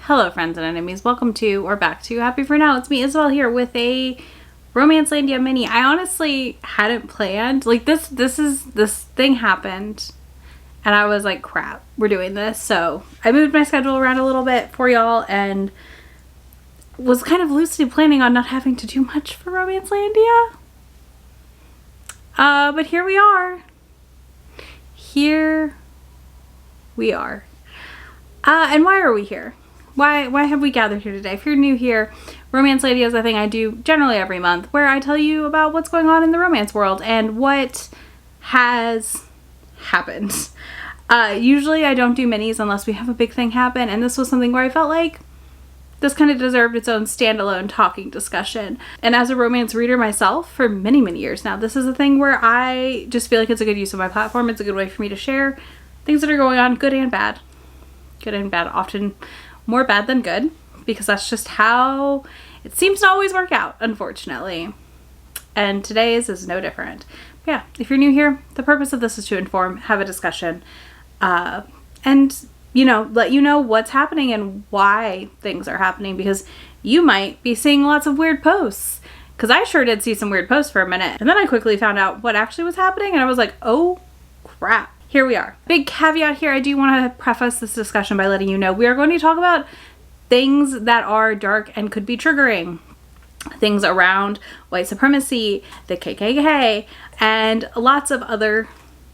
Hello friends and enemies, welcome to, or back to, Happy for Now. It's me, Isabel, here with a Romancelandia Mini. I honestly hadn't planned, like this thing happened, and I was like, crap, we're doing this. So I moved my schedule around a little bit for y'all, and was kind of loosely planning on not having to do much for Romancelandia. But here we are. Here we are. And why are we here? Why have we gathered here today? If you're new here, Romancelandia is a thing I do generally every month where I tell you about what's going on in the romance world and what has happened. Usually I don't do minis unless we have a big thing happen, and this was something where I felt like this kind of deserved its own standalone talking discussion. And as a romance reader myself for many, many years now, this is a thing where I just feel like it's a good use of my platform. It's a good way for me to share things that are going on, good and bad. Good and bad, often more bad than good, because that's just how it seems to always work out, unfortunately. And today's is no different. But yeah, if you're new here, the purpose of this is to inform, have a discussion, and let you know what's happening and why things are happening, because you might be seeing lots of weird posts, because I sure did see some weird posts for a minute, and then I quickly found out what actually was happening, and I was like, oh crap. Here we are. Big caveat here, I do want to preface this discussion by letting you know we are going to talk about things that are dark and could be triggering. Things around white supremacy, the KKK, and lots of other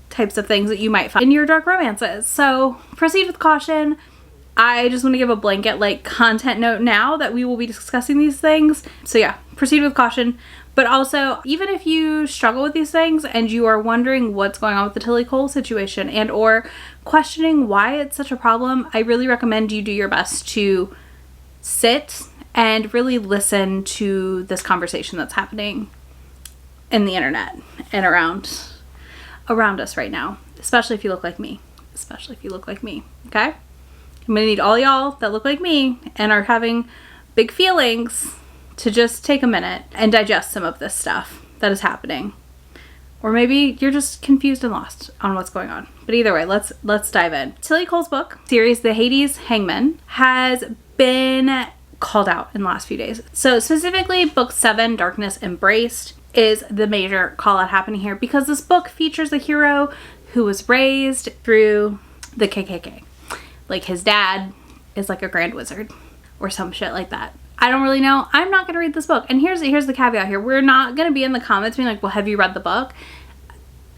types of things that you might find in your dark romances. So proceed with caution. I just want to give a blanket content note now that we will be discussing these things. So yeah, proceed with caution. But also, even if you struggle with these things and you are wondering what's going on with the Tillie Cole situation and or questioning why it's such a problem, I really recommend you do your best to sit and really listen to this conversation that's happening in the internet and around us right now, especially if you look like me. Especially if you look like me, okay? I'm gonna need all y'all that look like me and are having big feelings to just take a minute and digest some of this stuff that is happening. Or maybe you're just confused and lost on what's going on. But either way, let's dive in. Tillie Cole's book series, The Hades Hangman, has been called out in the last few days. So specifically, book 7, Darkness Embraced, is the major call out happening here, because this book features a hero who was raised through the KKK. Like his dad is like a grand wizard or some shit like that. I don't really know. I'm not going to read this book. And here's the caveat here. We're not going to be in the comments being like, well, have you read the book?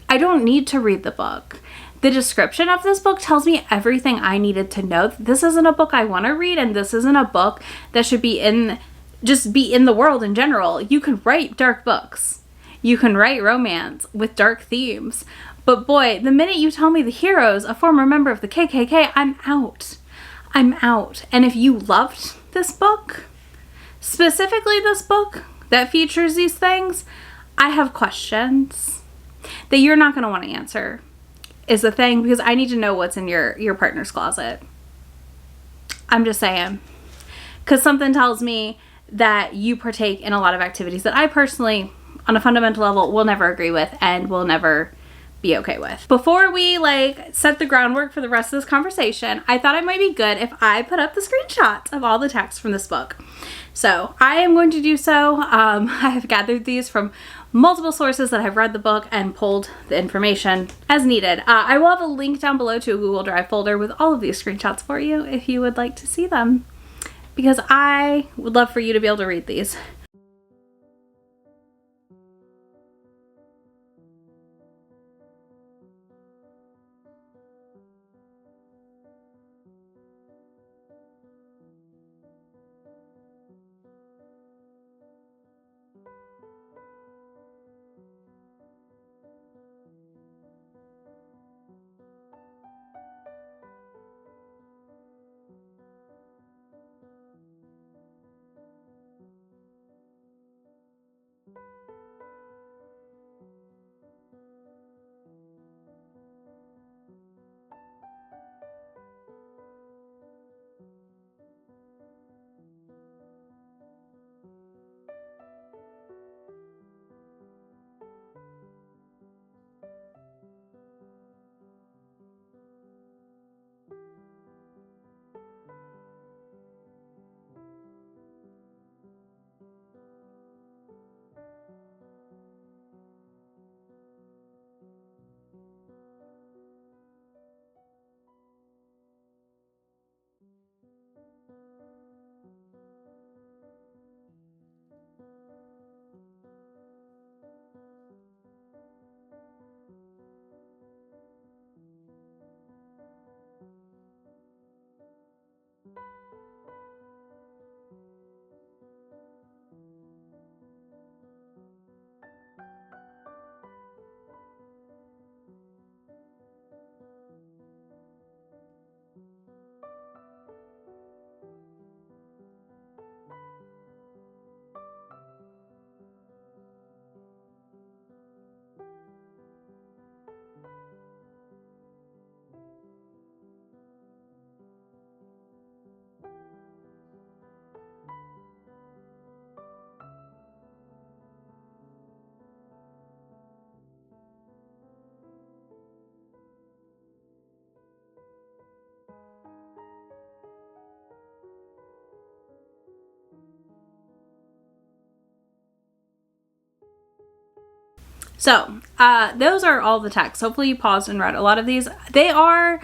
I don't need to read the book. The description of this book tells me everything I needed to know. This isn't a book I want to read, and this isn't a book that should be in the world in general. You can write dark books. You can write romance with dark themes. But boy, the minute you tell me the hero's a former member of the KKK, I'm out. I'm out. And if you loved this book, specifically this book that features these things, I have questions that you're not going to want to answer is the thing, because I need to know what's in your partner's closet. I'm just saying. Because something tells me that you partake in a lot of activities that I personally, on a fundamental level, will never agree with and will never be okay with. Before we set the groundwork for the rest of this conversation, I thought it might be good if I put up the screenshots of all the text from this book. So I am going to do so. I have gathered these from multiple sources that have read the book and pulled the information as needed. I will have a link down below to a Google Drive folder with all of these screenshots for you if you would like to see them, because I would love for you to be able to read these. So those are all the texts. Hopefully you paused and read a lot of these. They are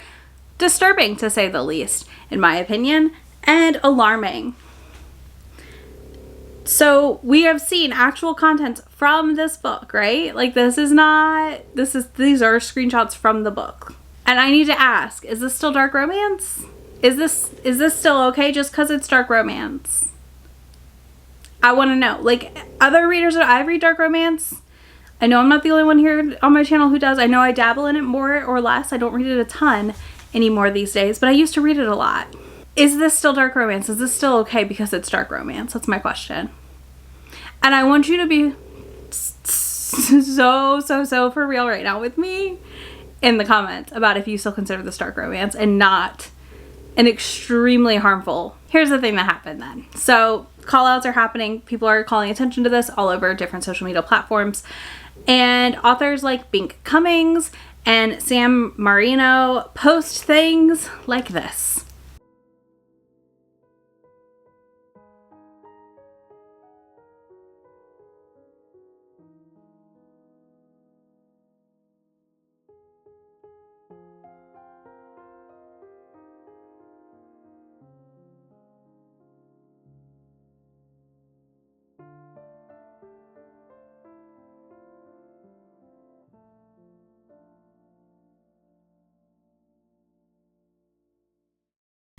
disturbing, to say the least, in my opinion, and alarming. So we have seen actual content from this book, right? Like, these are screenshots from the book. And I need to ask, is this still dark romance? Is this still okay just because it's dark romance? I want to know. Like, other readers that I read dark romance, I know I'm not the only one here on my channel who does. I know I dabble in it more or less. I don't read it a ton anymore these days, but I used to read it a lot. Is this still dark romance? Is this still okay because it's dark romance? That's my question. And I want you to be so for real right now with me in the comments about if you still consider this dark romance and not an extremely harmful. Here's the thing that happened then. So call outs are happening. People are calling attention to this all over different social media platforms. And authors like Bink Cummings and Sam Marino post things like this.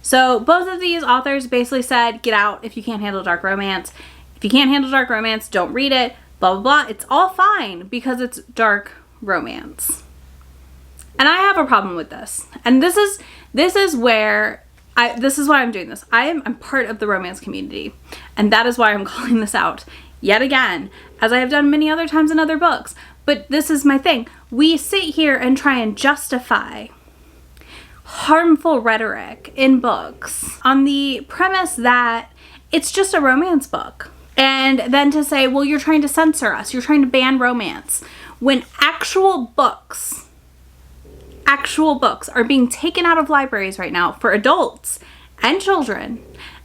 So both of these authors basically said, get out if you can't handle dark romance. If you can't handle dark romance, don't read it, blah, blah, blah. It's all fine because it's dark romance. And I have a problem with this. And this is why I'm doing this. I'm part of the romance community. And that is why I'm calling this out yet again, as I have done many other times in other books. But this is my thing. We sit here and try and justify harmful rhetoric in books on the premise that it's just a romance book. And then to say, well, you're trying to censor us, you're trying to ban romance, when actual books are being taken out of libraries right now for adults and children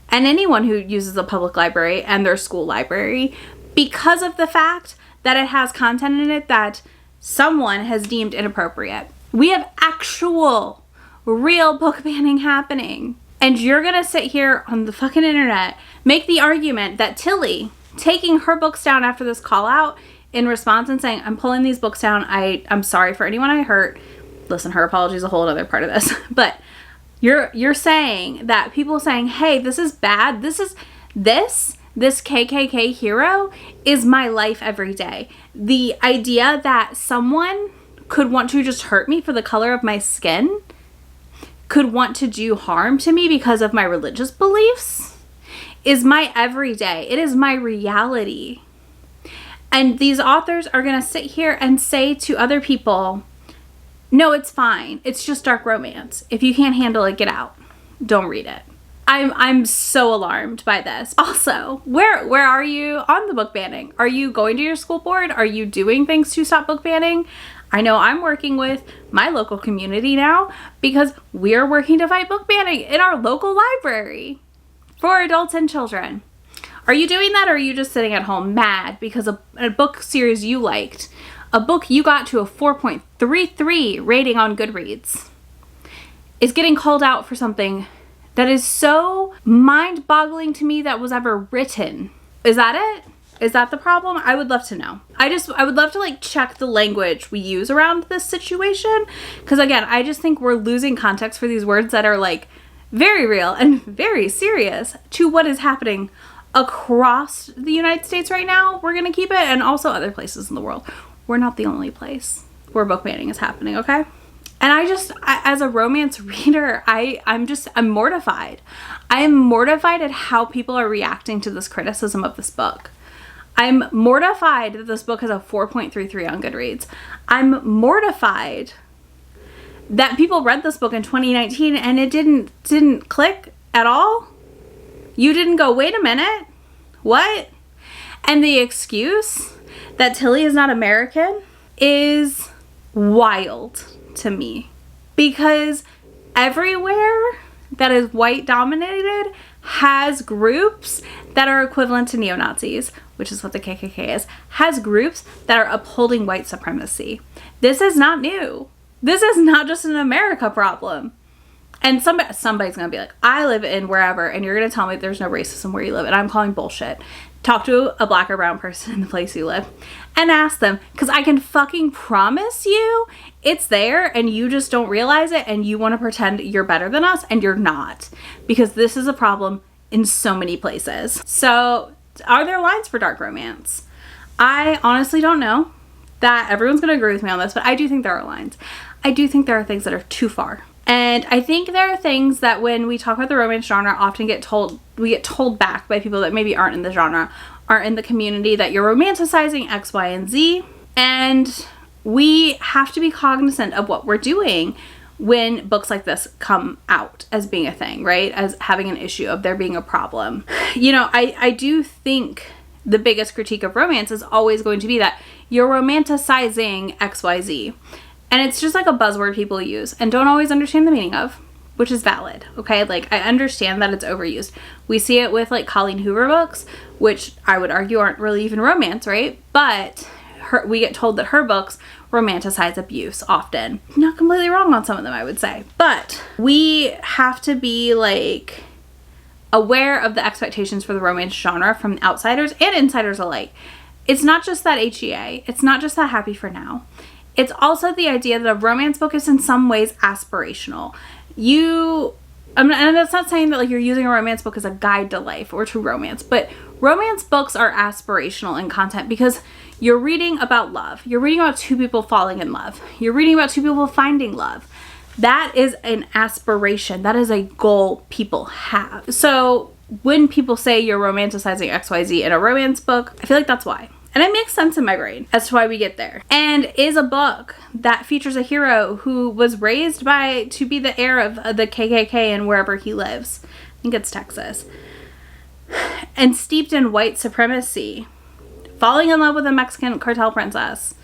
and anyone who uses a public library and their school library because of the fact that it has content in it that someone has deemed inappropriate. We have actual real book banning happening. And you're gonna sit here on the fucking internet, make the argument that Tillie taking her books down after this call out in response and saying, I'm pulling these books down, I'm sorry for anyone I hurt. Listen, her apology is a whole other part of this. But you're saying that people saying, hey, this is bad, this KKK hero is my life every day. The idea that someone could want to just hurt me for the color of my skin, could want to do harm to me because of my religious beliefs, is my everyday. It is my reality. And these authors are going to sit here and say to other people, no, it's fine. It's just dark romance. If you can't handle it, get out. Don't read it. I'm so alarmed by this. Also, where are you on the book banning? Are you going to your school board? Are you doing things to stop book banning? I know I'm working with my local community now because we're working to fight book banning in our local library for adults and children. Are you doing that, or are you just sitting at home mad because a book series you liked, a book you got to a 4.33 rating on Goodreads, is getting called out for something that is so mind-boggling to me that was ever written? Is that it? Is that the problem? I would love to know. I would love to like check the language we use around this situation. Because again, I just think we're losing context for these words that are like very real and very serious to what is happening across the United States right now. We're going to keep it, and also other places in the world. We're not the only place where book banning is happening, okay? And I as a romance reader, I'm mortified. I am mortified at how people are reacting to this criticism of this book. I'm mortified that this book has a 4.33 on Goodreads. I'm mortified that people read this book in 2019 and it didn't click at all. You didn't go, wait a minute, what? And the excuse that Tillie is not American is wild to me, because everywhere that is white dominated has groups that are equivalent to neo-Nazis. which is what the KKK is, has groups that are upholding white supremacy. This is not new. This is not just an America problem. And somebody's gonna be like, I live in wherever, and you're gonna tell me there's no racism where you live, and I'm calling bullshit. Talk to a black or brown person in the place you live and ask them, because I can fucking promise you it's there and you just don't realize it, and you want to pretend you're better than us, and you're not, because this is a problem in so many places. So are there lines for dark romance? I honestly don't know that everyone's gonna agree with me on this, but I do think there are lines. I do think there are things that are too far. And I think there are things that when we talk about the romance genre often we get told back by people that maybe aren't in the genre, aren't in the community, that you're romanticizing X, Y, and Z. And we have to be cognizant of what we're doing when books like this come out as being a thing, right? As having an issue, of there being a problem. You know, I do think the biggest critique of romance is always going to be that you're romanticizing X, Y, Z. And it's just like a buzzword people use and don't always understand the meaning of, which is valid, okay? Like, I understand that it's overused. We see it with, like, Colleen Hoover books, which I would argue aren't really even romance, right? But we get told that her books romanticize abuse often. Not completely wrong on some of them, I would say. But we have to be, like, aware of the expectations for the romance genre from outsiders and insiders alike. It's not just that HEA. It's not just that Happy for Now. It's also the idea that a romance book is in some ways aspirational. And that's not saying that like you're using a romance book as a guide to life or to romance, but romance books are aspirational in content because you're reading about love. You're reading about two people falling in love. You're reading about two people finding love. That is an aspiration. That is a goal people have. So when people say you're romanticizing XYZ in a romance book, I feel like that's why. And it makes sense in my brain as to why we get there. And is a book that features a hero who was raised to be the heir of the KKK and wherever he lives. I think it's Texas. And steeped in white supremacy. Falling in love with a Mexican cartel princess.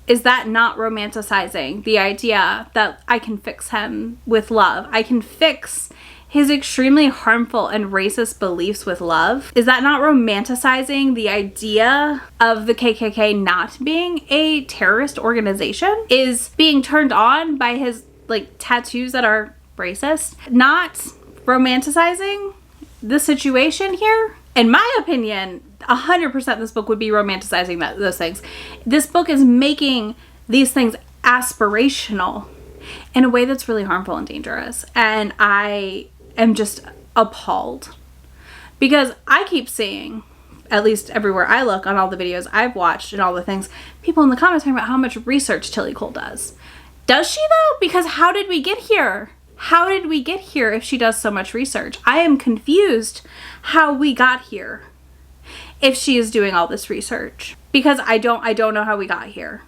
Is that not romanticizing the idea that I can fix him with love? I can fix his extremely harmful and racist beliefs with love? Is that not romanticizing the idea of the KKK not being a terrorist organization? Is being turned on by his like tattoos that are racist not romanticizing the situation here? In my opinion, 100% this book would be romanticizing those things. This book is making these things aspirational in a way that's really harmful and dangerous. And I am just appalled because I keep seeing, at least everywhere I look on all the videos I've watched and all the things, people in the comments talking about how much research Tillie Cole does. Does she though? Because how did we get here? How did we get here if she does so much research? I am confused how we got here if she is doing all this research, because I don't know how we got here.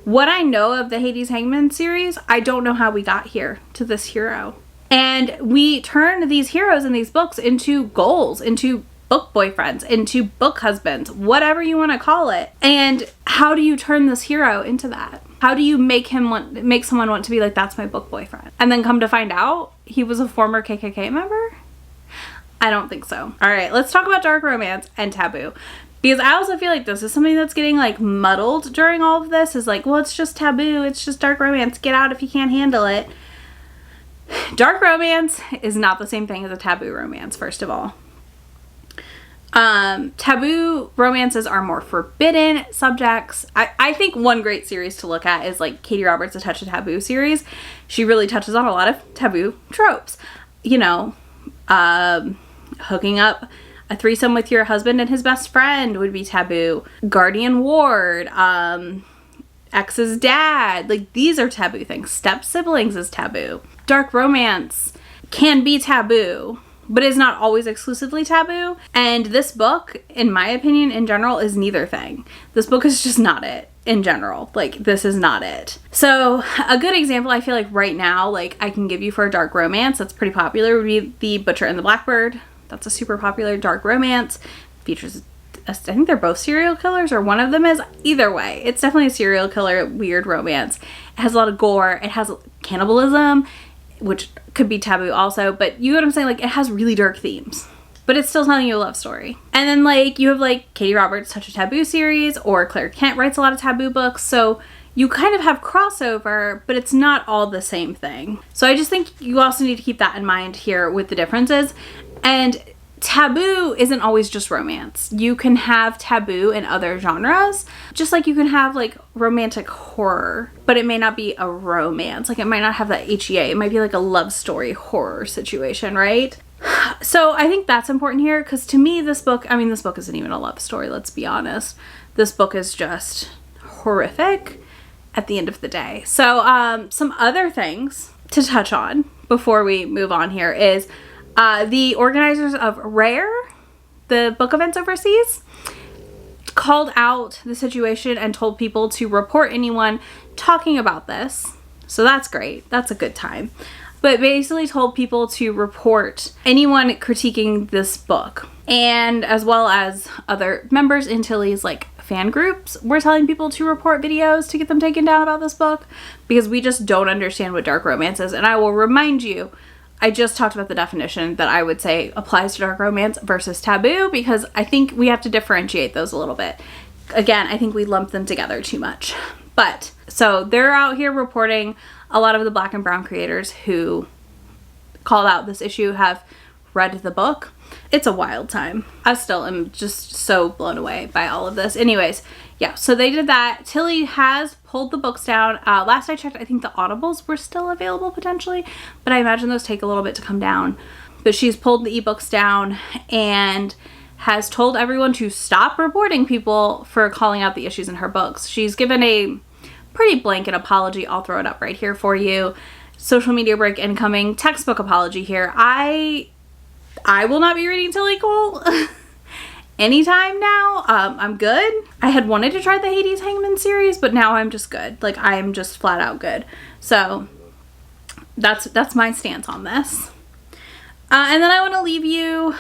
What I know of the Hades Hangman series, I don't know how we got here to this hero. And we turn these heroes in these books into goals, into book boyfriends, into book husbands, whatever you want to call it. And how do you turn this hero into that? How do you make someone want to be like, that's my book boyfriend? And then come to find out he was a former KKK member? I don't think so. All right, let's talk about dark romance and taboo. Because I also feel like this is something that's getting like muddled during all of this. Is like, well, it's just taboo. It's just dark romance. Get out if you can't handle it. Dark romance is not the same thing as a taboo romance, first of all. Taboo romances are more forbidden subjects. I think one great series to look at is like Katie Roberts' A Touch of Taboo series. She really touches on a lot of taboo tropes. You know, hooking up a threesome with your husband and his best friend would be taboo. Guardian ward, ex's dad, like these are taboo things. Step siblings is taboo. Dark romance can be taboo, but is not always exclusively taboo. And this book, in my opinion, in general, is neither thing. This book is just not it in general. Like, this is not it. So a good example I feel like right now, like I can give you for a dark romance that's pretty popular would be The Butcher and the Blackbird. That's a super popular dark romance. Features, I think they're both serial killers, or one of them is. Either way, it's definitely a serial killer weird romance. It has a lot of gore. It has cannibalism, which could be taboo also, but you know what I'm saying? Like, it has really dark themes. but it's still telling you a love story. And then like you have like Katie Roberts' Touch of Taboo series, or Claire Kent writes a lot of taboo books. So you kind of have crossover, but it's not all the same thing. So I just think you also need to keep that in mind here with the differences. And taboo isn't always just romance. You can have taboo in other genres, just like you can have like romantic horror, but it may not be a romance. Like it might not have that HEA. It might be like a love story horror situation, right? So I think that's important here, because to me this book isn't even a love story, let's be honest. This book is just horrific at the end of the day. So some other things to touch on before we move on here is the organizers of RARE, the book events overseas, called out the situation and told people to report anyone talking about this. So that's great. That's a good time. But basically told people to report anyone critiquing this book. And as well as other members in Tillie's like fan groups, we're telling people to report videos to get them taken down about this book, because we just don't understand what dark romance is. And I will remind you, I just talked about the definition that I would say applies to dark romance versus taboo, because I think we have to differentiate those a little bit. Again, I think we lump them together too much. But so they're out here reporting. A lot of the Black and brown creators who called out this issue have read the book. It's a wild time. I still am just so blown away by all of this. Anyways, yeah, so they did that. Tillie has pulled the books down. Last I checked, I think the Audibles were still available potentially, but I imagine those take a little bit to come down. But she's pulled the ebooks down and has told everyone to stop reporting people for calling out the issues in her books. She's given a pretty blanket apology. I'll throw it up right here for you. Social media break incoming. Textbook apology here. I will not be reading Tillie Cole anytime now. I'm good. I had wanted to try the Hades Hangman series, but now I'm just good. Like I'm just flat out good. So that's my stance on this. And then I want to leave you,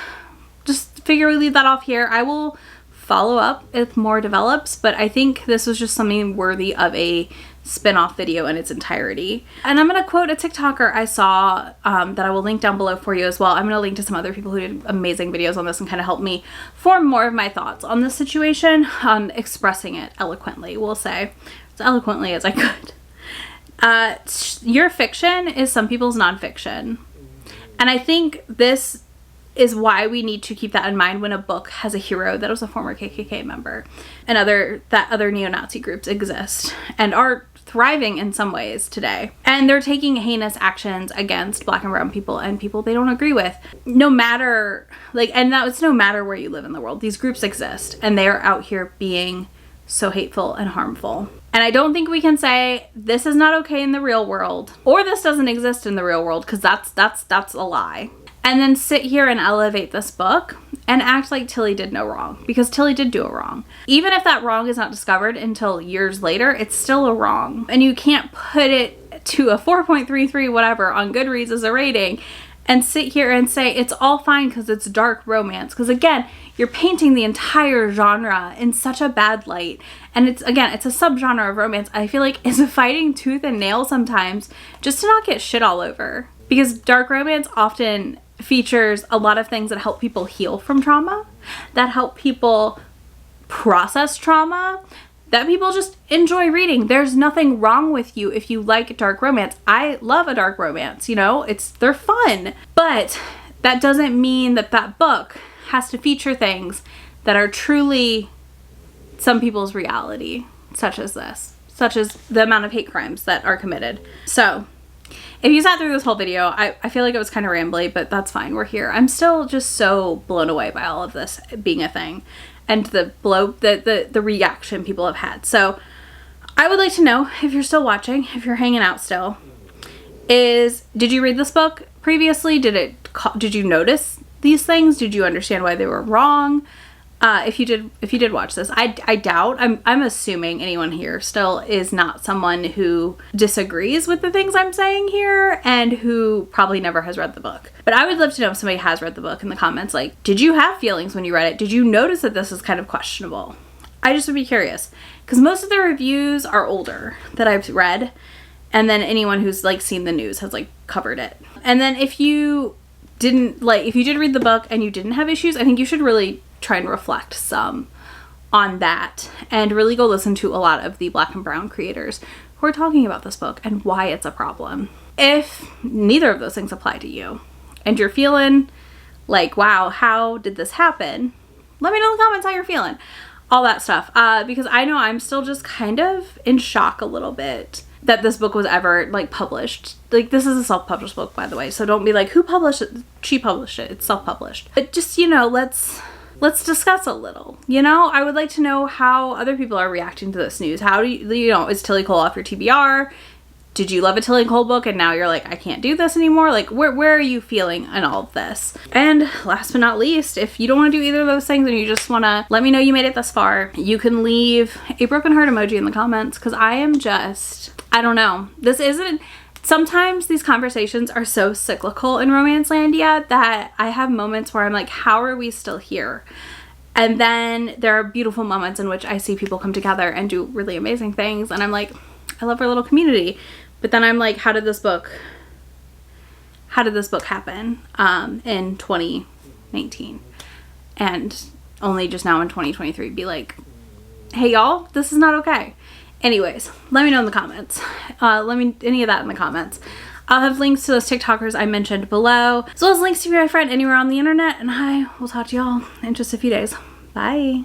just figure we leave that off here. I will follow up if more develops, but I think this was just something worthy of a spin-off video in its entirety. And I'm going to quote a TikToker I saw that I will link down below for you as well. I'm going to link to some other people who did amazing videos on this and kind of help me form more of my thoughts on this situation, expressing it eloquently, we'll say, as eloquently as I could. Your fiction is some people's nonfiction. And I think this is why we need to keep that in mind when a book has a hero that was a former KKK member, and other neo-Nazi groups exist and are thriving in some ways today. And they're taking heinous actions against Black and brown people and people they don't agree with. No matter, like, and that it's no matter where you live in the world, these groups exist and they are out here being so hateful and harmful. And I don't think we can say this is not okay in the real world, or this doesn't exist in the real world, because that's a lie. And then sit here and elevate this book and act like Tillie did no wrong, because Tillie did do a wrong. Even if that wrong is not discovered until years later, it's still a wrong. And you can't put it to a 4.33 whatever on Goodreads as a rating and sit here and say it's all fine because it's dark romance. Because again, you're painting the entire genre in such a bad light. And it's, again, it's a subgenre of romance I feel like is fighting tooth and nail sometimes just to not get shit all over. Because dark romance often features a lot of things that help people heal from trauma, that help people process trauma, that people just enjoy reading. There's nothing wrong with you if you like dark romance. I love a dark romance, you know, they're fun. But that doesn't mean that that book has to feature things that are truly some people's reality, such as this, such as the amount of hate crimes that are committed. So if you sat through this whole video, I feel like it was kind of rambly, but that's fine. We're here. I'm still just so blown away by all of this being a thing and the reaction people have had. So I would like to know, if you're still watching, if you're hanging out still, did you read this book previously? Did you notice these things? Did you understand why they were wrong? If you did watch this, I doubt, I'm assuming anyone here still is not someone who disagrees with the things I'm saying here and who probably never has read the book. But I would love to know if somebody has read the book in the comments. Like, did you have feelings when you read it? Did you notice that this is kind of questionable? I just would be curious, because most of the reviews are older that I've read, and then anyone who's like seen the news has like covered it. And then if you didn't like, if you did read the book and you didn't have issues, I think you should really try and reflect some on that and really go listen to a lot of the Black and brown creators who are talking about this book and why it's a problem. If neither of those things apply to you and you're feeling like, wow, how did this happen? Let me know in the comments how you're feeling. All that stuff. Because I know I'm still just kind of in shock a little bit that this book was ever like published. Like, this is a self-published book, by the way, so don't be like, who published it? She published it. It's self-published. But just, you know, let's discuss a little. You know, I would like to know how other people are reacting to this news. How do you know, is Tillie Cole off your TBR? Did you love a Tillie Cole book and now you're like, I can't do this anymore? Like, where are you feeling in all of this? And last but not least, if you don't want to do either of those things and you just want to let me know you made it this far, you can leave a broken heart emoji in the comments, because I am just, I don't know. This isn't, sometimes these conversations are so cyclical in Romancelandia that I have moments where I'm like, how are we still here? And then there are beautiful moments in which I see people come together and do really amazing things, and I'm like, I love our little community. But then I'm like, how did this book happen in 2019 and only just now in 2023 be like, hey y'all, this is not okay. Anyways, let me know in the comments. Any of that in the comments. I'll have links to those TikTokers I mentioned below, as well as links to be my friend anywhere on the internet, and I will talk to y'all in just a few days. Bye.